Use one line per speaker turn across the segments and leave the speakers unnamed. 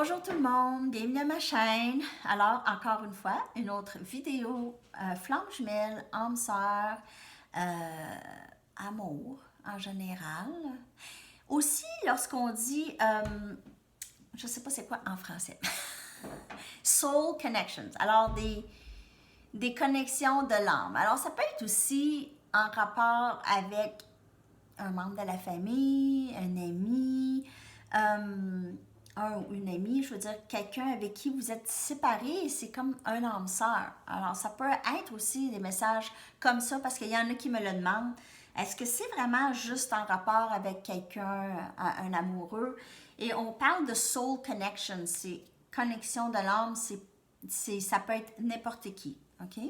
Bonjour tout le monde, bienvenue à ma chaîne. Alors, encore une fois, une autre vidéo, flamme jumelle, âme sœur, amour en général. Aussi, lorsqu'on dit, je ne sais pas c'est quoi en français, soul connections, alors des connexions de l'âme. Alors, ça peut être aussi en rapport avec un membre de la famille, un ami, un ou une amie, je veux dire quelqu'un avec qui vous êtes séparés, c'est comme un âme sœur. Alors, ça peut être aussi des messages comme ça, parce qu'il y en a qui me le demandent. Est-ce que c'est vraiment juste en rapport avec quelqu'un, un amoureux? Et on parle de soul connection, c'est connexion de l'âme, ça peut être n'importe qui, ok?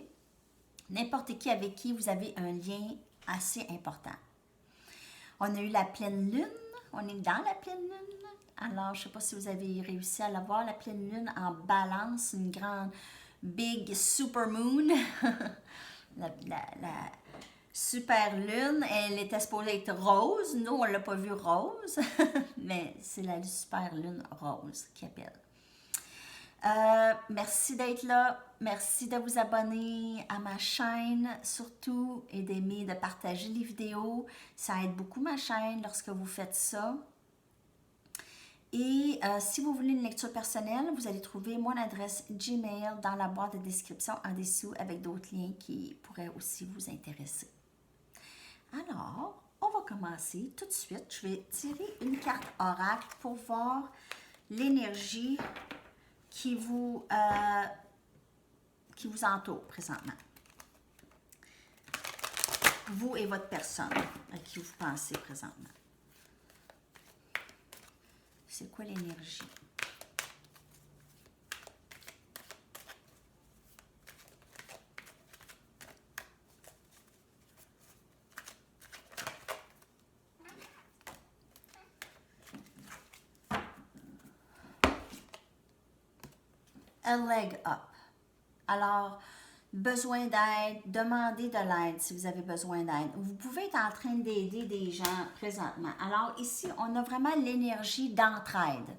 N'importe qui avec qui vous avez un lien assez important. On a eu la pleine lune, on est dans la pleine lune. Alors, je ne sais pas si vous avez réussi à la voir, la pleine lune en balance, une grande, big super moon. la super lune, elle était supposée être rose. Nous, on ne l'a pas vue rose, mais c'est la super lune rose qui appelle. Merci d'être là. Merci de vous abonner à ma chaîne, surtout, et d'aimer, de partager les vidéos. Ça aide beaucoup ma chaîne lorsque vous faites ça. Et si vous voulez une lecture personnelle, vous allez trouver mon adresse Gmail dans la boîte de description en dessous avec d'autres liens qui pourraient aussi vous intéresser. Alors, on va commencer tout de suite. Je vais tirer une carte oracle pour voir l'énergie qui vous entoure présentement. Vous et votre personne à qui vous pensez présentement. C'est quoi l'énergie? A leg up. Alors, besoin d'aide, demandez de l'aide si vous avez besoin d'aide. Vous pouvez être en train d'aider des gens présentement. Alors ici, on a vraiment l'énergie d'entraide.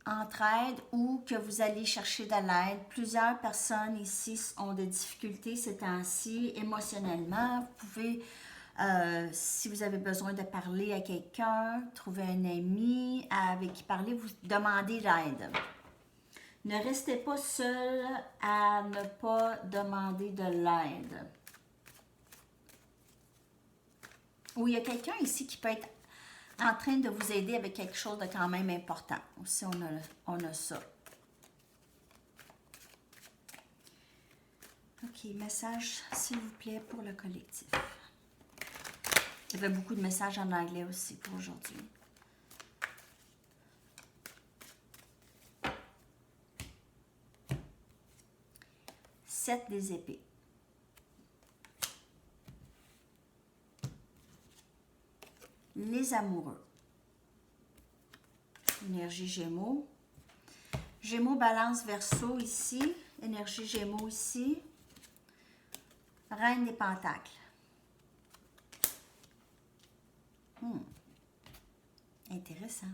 Entraide ou que vous allez chercher de l'aide. Plusieurs personnes ici ont des difficultés ces temps-ci émotionnellement. Vous pouvez, si vous avez besoin de parler à quelqu'un, trouver un ami avec qui parler, vous demandez l'aide. Ne restez pas seul à ne pas demander de l'aide. Ou il y a quelqu'un ici qui peut être en train de vous aider avec quelque chose de quand même important. Aussi, on a ça. OK, message, s'il vous plaît, pour le collectif. Il y avait beaucoup de messages en anglais aussi pour aujourd'hui. Sept des épées. Les amoureux. Énergie Gémeaux. Gémeaux, Balance, Verseau ici. Énergie Gémeaux ici. Reine des Pentacles. Intéressant.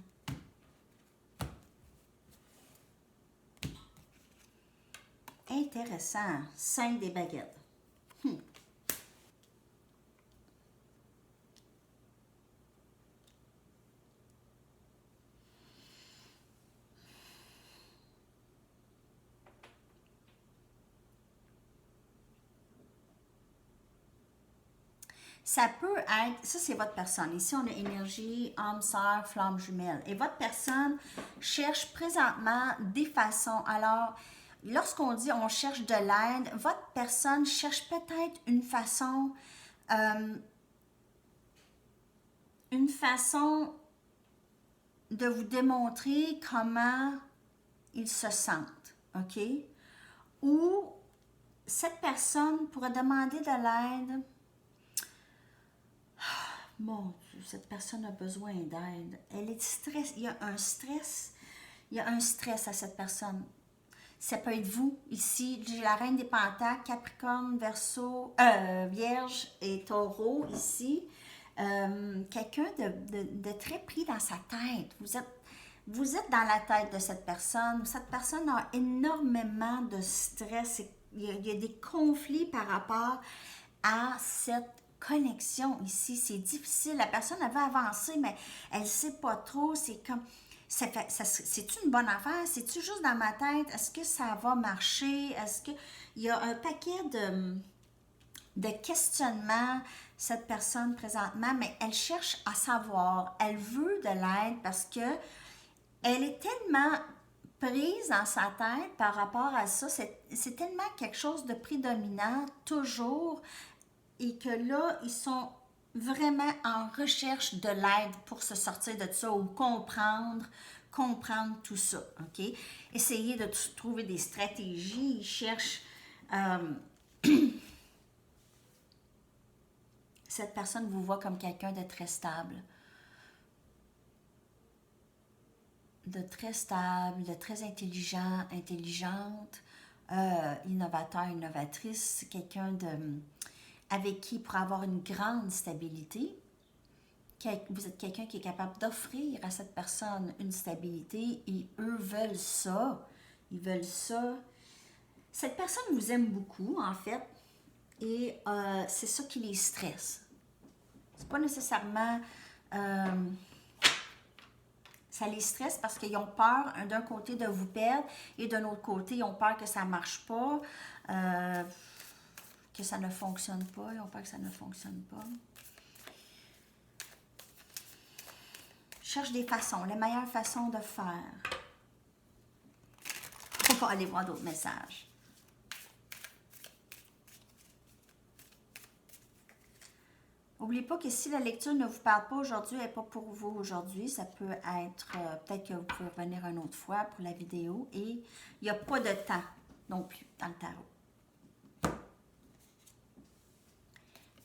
Intéressant. 5 des baguettes. Ça peut être, ça c'est votre personne. Ici, on a énergie, âme sœur, flamme jumelle. Et votre personne cherche présentement des façons. Alors, lorsqu'on dit on cherche de l'aide, votre personne cherche peut-être une façon de vous démontrer comment ils se sentent, OK? Ou cette personne pourrait demander de l'aide. Mon Dieu, cette personne a besoin d'aide. Elle est stressée. Il y a un stress. Il y a un stress à cette personne. Ça peut être vous. Ici, j'ai la reine des pentacles, Capricorne, Verseau, Vierge et Taureau ici. Quelqu'un de très pris dans sa tête. Vous êtes vous êtes dans la tête de cette personne. Cette personne a énormément de stress. Il y a des conflits par rapport à cette connexion ici. C'est difficile. La personne, elle veut avancer, mais elle ne sait pas trop. C'est comme... C'est-tu une bonne affaire? C'est-tu juste dans ma tête? Est-ce que ça va marcher? Est-ce que... Il y a un paquet de questionnements, cette personne présentement, mais elle cherche à savoir. Elle veut de l'aide parce que elle est tellement prise dans sa tête par rapport à ça. C'est tellement quelque chose de prédominant, toujours, et que là, ils sont vraiment en recherche de l'aide pour se sortir de ça ou comprendre tout ça, OK? Essayer de trouver des stratégies, ils cherchent... cette personne vous voit comme quelqu'un de très stable. De très intelligent, intelligente, innovateur, innovatrice, quelqu'un avec qui pour avoir une grande stabilité. Vous êtes quelqu'un qui est capable d'offrir à cette personne une stabilité et eux veulent ça. Ils veulent ça. Cette personne vous aime beaucoup, en fait, et c'est ça qui les stresse. C'est pas nécessairement... ça les stresse parce qu'ils ont peur d'un côté de vous perdre et d'un autre côté, ils ont peur que ça ne marche pas, que ça ne fonctionne pas. Ils ont peur que ça ne fonctionne pas. Cherche des façons, les meilleures façons de faire. On va aller voir d'autres messages. N'oubliez pas que si la lecture ne vous parle pas aujourd'hui, elle n'est pas pour vous aujourd'hui. Ça peut être, peut-être que vous pouvez revenir une autre fois pour la vidéo. Et il n'y a pas de temps non plus dans le tarot.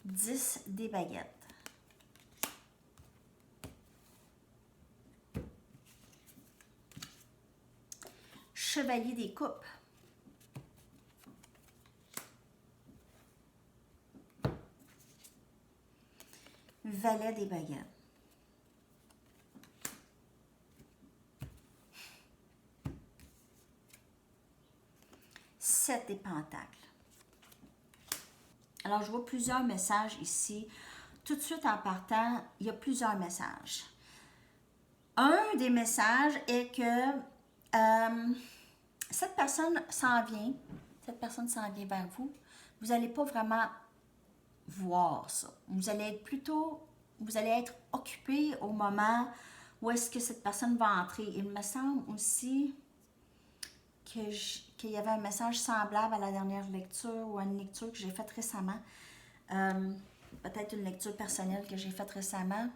10 des baguettes. Chevalier des coupes. Valet des baguettes. Sept des pentacles. Alors, je vois plusieurs messages ici. Tout de suite en partant, il y a plusieurs messages. Un des messages est que cette personne s'en vient. Cette personne s'en vient vers vous. Vous n'allez pas vraiment voir ça. Vous allez être occupé au moment où est-ce que cette personne va entrer. Il me semble aussi qu'il y avait un message semblable à la dernière lecture ou à une lecture que j'ai faite récemment. Peut-être une lecture personnelle que j'ai faite récemment.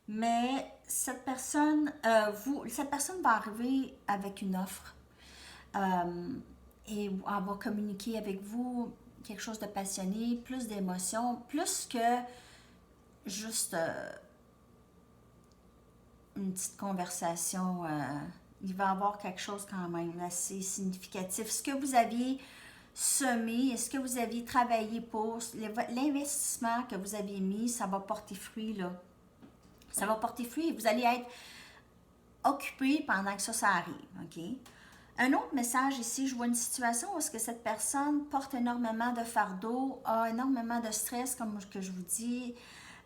Mais cette personne va arriver avec une offre. Et elle va communiquer avec vous quelque chose de passionné, plus d'émotion, plus que juste une petite conversation. Il va y avoir quelque chose quand même assez significatif. Ce que vous aviez semé, est-ce que vous aviez travaillé pour, l'investissement que vous avez mis, ça va porter fruit, là. Ça va porter fruit et vous allez être occupé pendant que ça arrive, OK? Un autre message ici, je vois une situation où est-ce que cette personne porte énormément de fardeau, a énormément de stress, comme que je vous dis.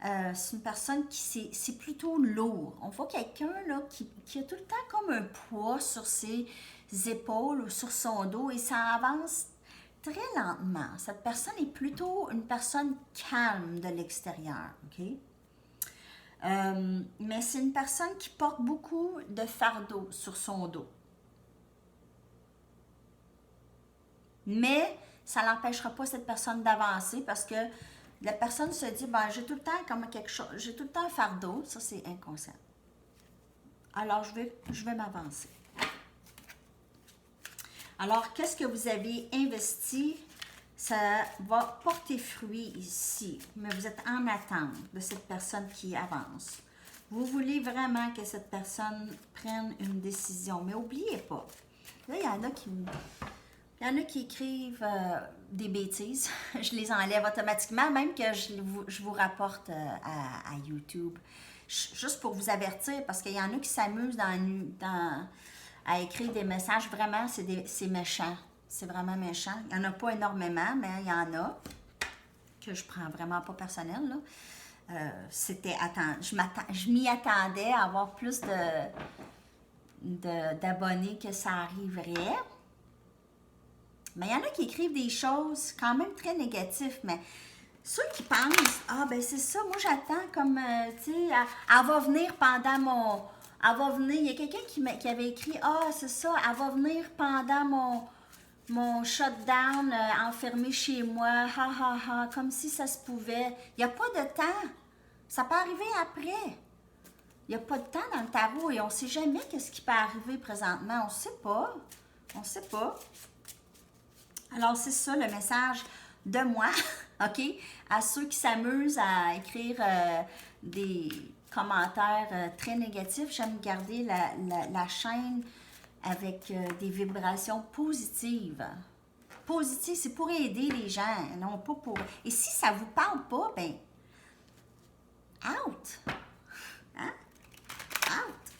C'est une personne qui, c'est plutôt lourd. On voit quelqu'un là qui a tout le temps comme un poids sur ses épaules ou sur son dos et ça avance très lentement. Cette personne est plutôt une personne calme de l'extérieur, OK? Mais c'est une personne qui porte beaucoup de fardeau sur son dos. Mais ça n'empêchera pas cette personne d'avancer parce que la personne se dit, ben, j'ai tout le temps comme quelque chose, j'ai tout le temps un fardeau, ça c'est inconscient. Alors je vais m'avancer. Alors, qu'est-ce que vous avez investi? Ça va porter fruit ici, mais vous êtes en attente de cette personne qui avance. Vous voulez vraiment que cette personne prenne une décision, mais n'oubliez pas. Là, il y en a qui écrivent des bêtises. Je les enlève automatiquement, même que je vous rapporte à YouTube. juste pour vous avertir, parce qu'il y en a qui s'amusent à écrire des messages, vraiment, c'est méchant. C'est vraiment méchant. Il n'y en a pas énormément, mais il y en a que je prends vraiment pas personnel, là. Je m'y attendais à avoir plus d'abonnés que ça arriverait. Mais il y en a qui écrivent des choses quand même très négatives, mais ceux qui pensent, ah ben c'est ça, moi j'attends comme, tu sais, elle va venir pendant mon... Elle va venir, il y a quelqu'un qui avait écrit, ah c'est ça, elle va venir pendant mon shutdown enfermé chez moi, ha ha ha, comme si ça se pouvait. Il n'y a pas de temps. Ça peut arriver après. Il n'y a pas de temps dans le tarot et on ne sait jamais qu'est-ce qui peut arriver présentement. On ne sait pas. On ne sait pas. Alors, c'est ça le message de moi, OK? À ceux qui s'amusent à écrire des commentaires très négatifs, j'aime garder la chaîne avec des vibrations positives. Positif, c'est pour aider les gens, non pas pour... Et si ça ne vous parle pas, ben, out! Hein? Out!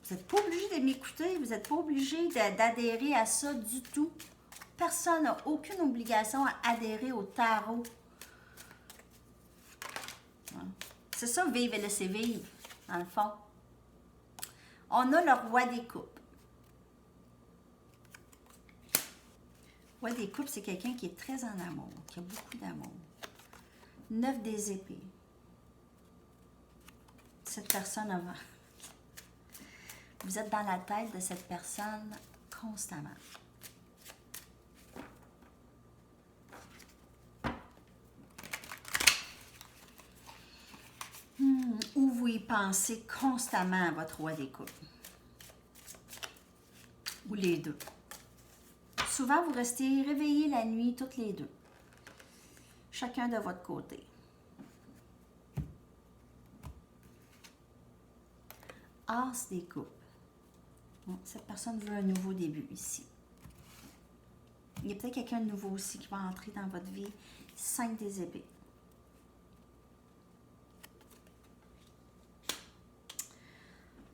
Vous n'êtes pas obligé de m'écouter, vous n'êtes pas obligé d'adhérer à ça du tout. Personne n'a aucune obligation à adhérer au tarot. C'est ça, vivre et laisser vivre, dans le fond. On a le roi des coupes. Le roi des coupes, c'est quelqu'un qui est très en amour, qui a beaucoup d'amour. 9 des épées. Cette personne a... Vous êtes dans la tête de cette personne constamment. Ou vous y pensez constamment à votre roi des coupes. Ou les deux. Souvent, vous restez réveillés la nuit, toutes les deux. Chacun de votre côté. As des coupes. Bon, cette personne veut un nouveau début ici. Il y a peut-être quelqu'un de nouveau aussi qui va entrer dans votre vie. 5 des épées.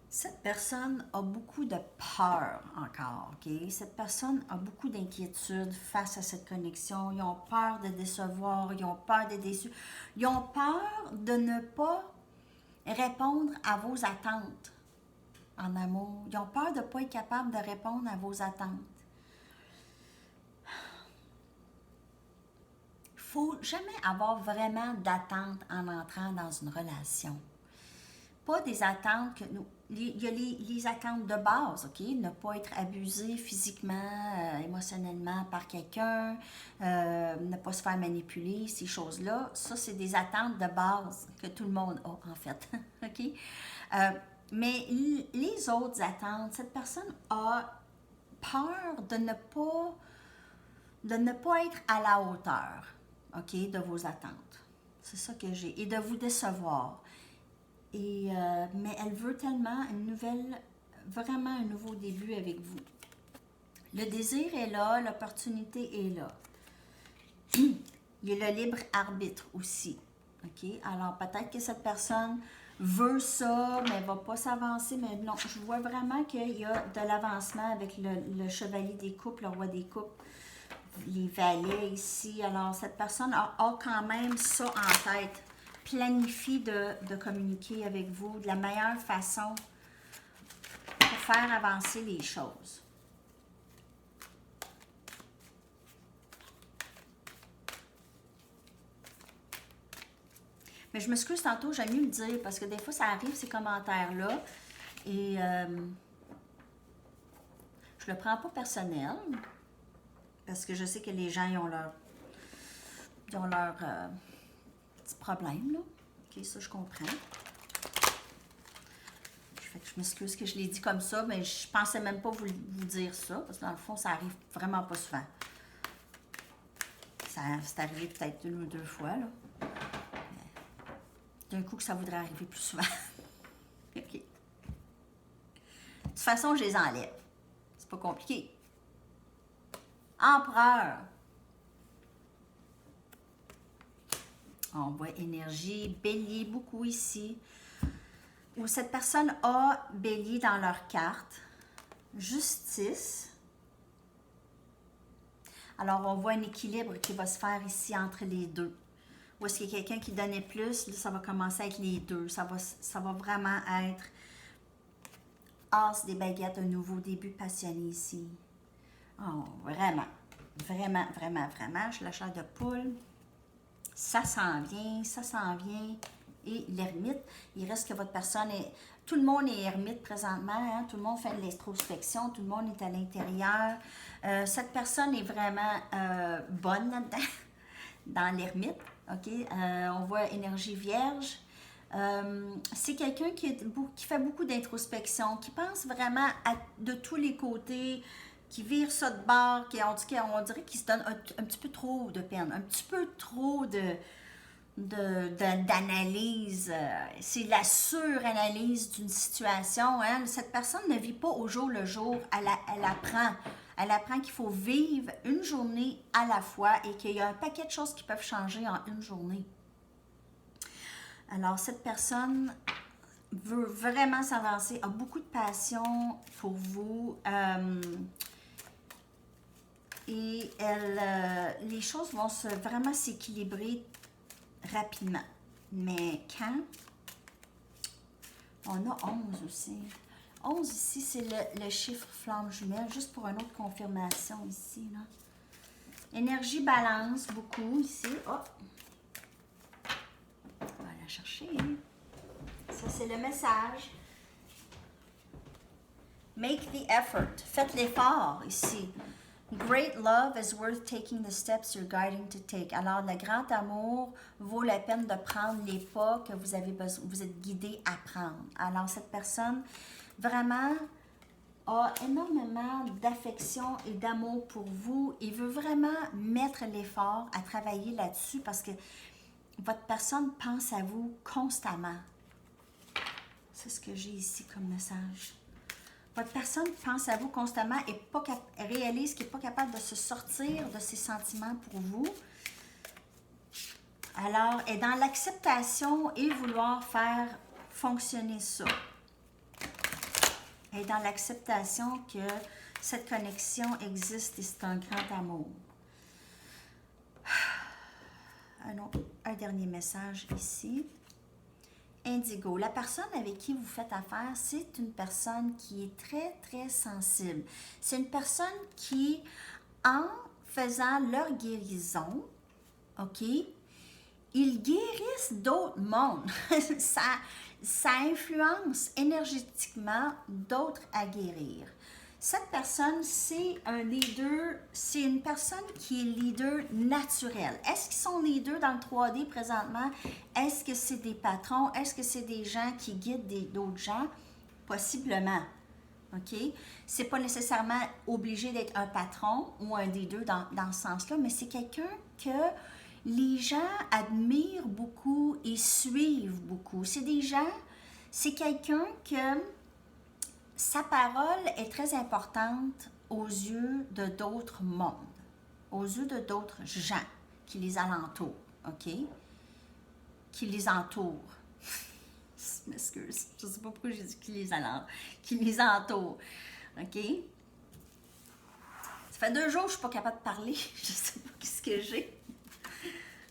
Cette personne a beaucoup de peur encore, OK? Cette personne a beaucoup d'inquiétude face à cette connexion. Ils ont peur de décevoir, ils ont peur de déçu. Ils ont peur de ne pas répondre à vos attentes en amour. Ils ont peur de ne pas être capable de répondre à vos attentes. Il ne faut jamais avoir vraiment d'attente en entrant dans une relation. Pas des attentes que nous... Il y a les attentes de base, OK? Ne pas être abusé physiquement, émotionnellement par quelqu'un, ne pas se faire manipuler, ces choses-là. Ça, c'est des attentes de base que tout le monde a, en fait, OK? Mais les autres attentes, cette personne a peur de ne pas être à la hauteur, OK, de vos attentes. C'est ça que j'ai. Et de vous décevoir. Mais elle veut tellement vraiment un nouveau début avec vous. Le désir est là, l'opportunité est là. Il y a le libre arbitre aussi. OK? Alors, peut-être que cette personne veut ça, mais ne va pas s'avancer. Mais non, je vois vraiment qu'il y a de l'avancement avec le chevalier des coupes, le roi des coupes, les valets ici. Alors, cette personne a quand même ça en tête. Planifie de communiquer avec vous de la meilleure façon pour faire avancer les choses. Mais je m'excuse tantôt, j'aime mieux le dire parce que des fois ça arrive ces commentaires-là et je le prends pas personnel parce que je sais que les gens ils ont leur petit problème là. Ok, ça je comprends. Fait que je m'excuse que je l'ai dit comme ça, mais je pensais même pas vous dire ça parce que dans le fond ça arrive vraiment pas souvent. C'est arrivé peut-être 1 ou 2 fois là. D'un coup que ça voudrait arriver plus souvent. OK. De toute façon, je les enlève. C'est pas compliqué. Empereur. On voit énergie, bélier, beaucoup ici. ou cette personne a bélier dans leur carte, justice. Alors, on voit un équilibre qui va se faire ici entre les deux. Ou est-ce qu'il y a quelqu'un qui donnait plus, là, ça va commencer à être les deux. Ça va vraiment être As des baguettes, un nouveau début passionné ici. Oh, vraiment, vraiment, vraiment, vraiment. Je la chair de poule. Ça s'en vient, ça s'en vient. Et l'ermite, il reste que votre personne est... Tout le monde est ermite présentement, hein? Tout le monde fait de l'introspection, tout le monde est à l'intérieur. Cette personne est vraiment bonne là-dedans, dans l'ermite, ok? On voit énergie vierge. C'est quelqu'un qui fait beaucoup d'introspection, qui pense vraiment de tous les côtés, qui vire ça de bord, on dirait qu'il se donne un petit peu trop de peine, un petit peu trop d'analyse. C'est la suranalyse d'une situation. Hein. Cette personne ne vit pas au jour le jour, elle apprend. Elle apprend qu'il faut vivre une journée à la fois et qu'il y a un paquet de choses qui peuvent changer en une journée. Alors, cette personne veut vraiment s'avancer, a beaucoup de passion pour vous et les choses vont vraiment s'équilibrer rapidement. Mais quand? On a 11 aussi. 11 ici, c'est le chiffre flamme jumelle, juste pour une autre confirmation ici. Là. Énergie balance beaucoup ici. Oh. On va la chercher. Ça, c'est le message. Make the effort. Faites l'effort ici. Great love is worth taking the steps you're guiding to take. Alors, le grand amour vaut la peine de prendre les pas que vous avez besoin, vous êtes guidé à prendre. Alors, cette personne vraiment a énormément d'affection et d'amour pour vous et veut vraiment mettre l'effort à travailler là-dessus parce que votre personne pense à vous constamment. C'est ce que j'ai ici comme message. Votre personne pense à vous constamment et réalise qu'elle n'est pas capable de se sortir de ses sentiments pour vous. Alors, elle est dans l'acceptation et vouloir faire fonctionner ça. Elle est dans l'acceptation que cette connexion existe et c'est un grand amour. Un dernier message ici. Indigo, la personne avec qui vous faites affaire, c'est une personne qui est très, très sensible. C'est une personne qui, en faisant leur guérison, ok, ils guérissent d'autres mondes. ça influence énergétiquement d'autres à guérir. Cette personne, c'est un leader, c'est une personne qui est leader naturel. Est-ce qu'ils sont leaders dans le 3D présentement? Est-ce que c'est des patrons? Est-ce que c'est des gens qui guident d'autres gens? Possiblement. OK? C'est pas nécessairement obligé d'être un patron ou un leader dans ce sens-là, mais c'est quelqu'un que les gens admirent beaucoup et suivent beaucoup. C'est des gens, c'est quelqu'un que sa parole est très importante aux yeux de d'autres mondes, aux yeux de d'autres gens qui les alentourent, OK? Qui les entourent. Je m'excuse, je ne sais pas pourquoi j'ai dit qui les entourent, OK? Ça fait 2 jours que je ne suis pas capable de parler, je ne sais pas ce que j'ai.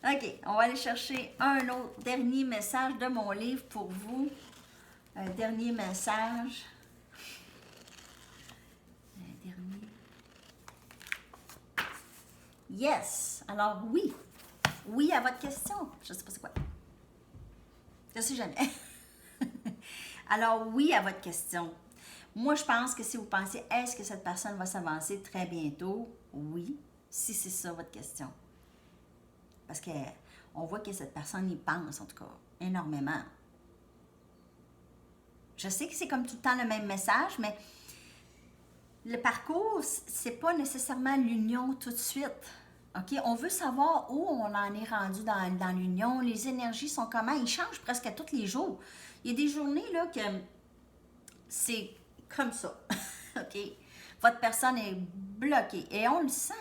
OK, on va aller chercher un autre dernier message de mon livre pour vous. Un dernier message. Yes! Alors oui. Oui à votre question. Je ne sais pas c'est quoi. Je ne sais jamais. Alors oui à votre question. Moi, je pense que si vous pensez, est-ce que cette personne va s'avancer très bientôt? Oui, si c'est ça votre question. Parce qu'on voit que cette personne y pense, en tout cas, énormément. Je sais que c'est comme tout le temps le même message, mais le parcours, c'est pas nécessairement l'union tout de suite. OK? On veut savoir où on en est rendu dans l'union. Les énergies sont comment? Ils changent presque à tous les jours. Il y a des journées là que c'est comme ça. OK? Votre personne est bloquée et on le sent.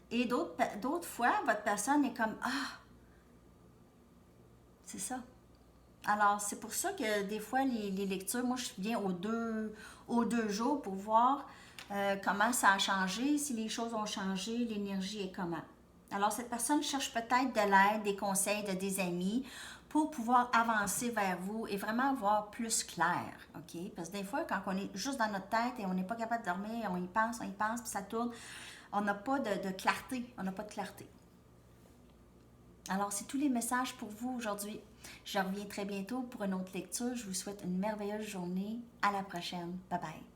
Et d'autres fois, votre personne est comme ah, c'est ça. Alors, c'est pour ça que des fois, les lectures, moi, je viens aux deux jours pour voir comment ça a changé, si les choses ont changé, l'énergie est comment. Alors, cette personne cherche peut-être de l'aide, des conseils de des amis pour pouvoir avancer vers vous et vraiment voir plus clair, OK? Parce que des fois, quand on est juste dans notre tête et on n'est pas capable de dormir, on y pense, puis ça tourne, on n'a pas de clarté, on n'a pas de clarté. Alors, c'est tous les messages pour vous aujourd'hui. Je reviens très bientôt pour une autre lecture. Je vous souhaite une merveilleuse journée. À la prochaine. Bye bye.